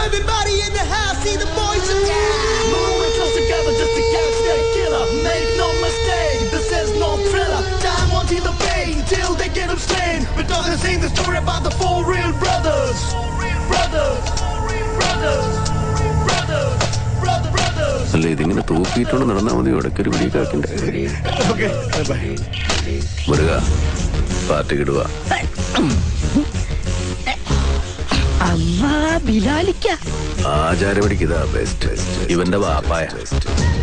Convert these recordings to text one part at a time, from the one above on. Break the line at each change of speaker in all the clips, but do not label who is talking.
everybody in the house, see the boys attack. Moving close together just to catch that killer. Make no mistake, this is no thriller. Time won't heal the pain till they get him slain. We're talking to sing the story about the four real brothers. Brothers, brothers, brothers, brothers.
അല്ല ഇതിങ്ങനെ തൂക്കിയിട്ടോണ്ട് നടന്നാൽ മതി. ഇടയ്ക്കൊരു പിടിക്കാക്കിണ്ട്. മുരുക പാർട്ടിക്ക് ഇടുക. ആചാരപടിക്ക് ഇതാ best. ഇവന്റെ വാപ്പായ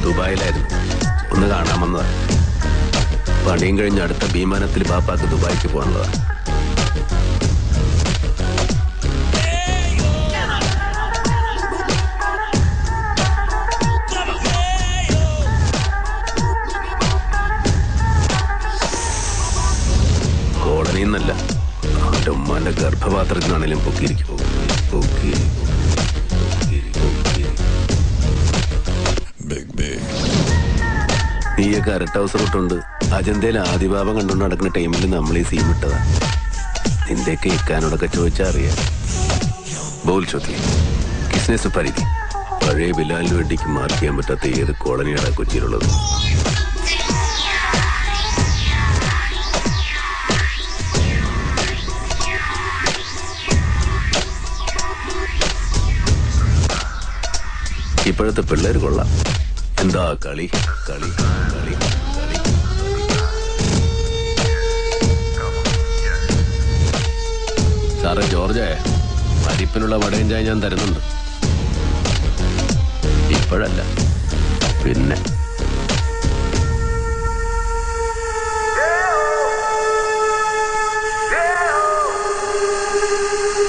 ദുബായിലായിരുന്നു, ഒന്ന് കാണാമെന്നതാ. പണിയും കഴിഞ്ഞ് അടുത്ത വിമാനത്തിൽ ബാപ്പാക്ക് ദുബായിക്ക് പോകാനുള്ളതാ. കോളനിന്നല്ല, അവന്റെ ഉമ്മാന്റെ ഗർഭപാത്രത്തിനാണേലും പൊക്കിയിരിക്കും. നീയൊക്കെ അരട്ട ഹൗസ് റൂട്ടുണ്ട്. അജന്തയിൽ ആദിഭാവം കണ്ടുകൊണ്ട് നടക്കുന്ന ടൈമിൽ നമ്മൾ ഈ സീൻ വിട്ടതാ. നിന്റെയൊക്കെ ഇക്കാനോടൊക്കെ ചോദിച്ചാൽ അറിയാം. ബോൾ ചോദ്യം കിസ്നെ സുപരിധി. പഴയ ബിലാലിന് വേണ്ടിക്ക് മാർക്ക് ചെയ്യാൻ പറ്റാത്ത ഏത് കോളനിയാണ് കൊച്ചിയിലുള്ളത്? ഇപ്പോഴത്തെ പിള്ളേർ കൊള്ളാം. എന്താ കളി കളി കളി കളി. സാറേ ജോർജേ, പരിപ്പിനുള്ള വടയും ചായ ഞാൻ തരുന്നുണ്ട്. ഇപ്പോഴല്ല, പിന്നെ.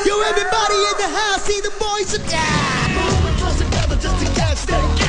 Yo, everybody in the house, see the boys attack. Moving close together just to catch that.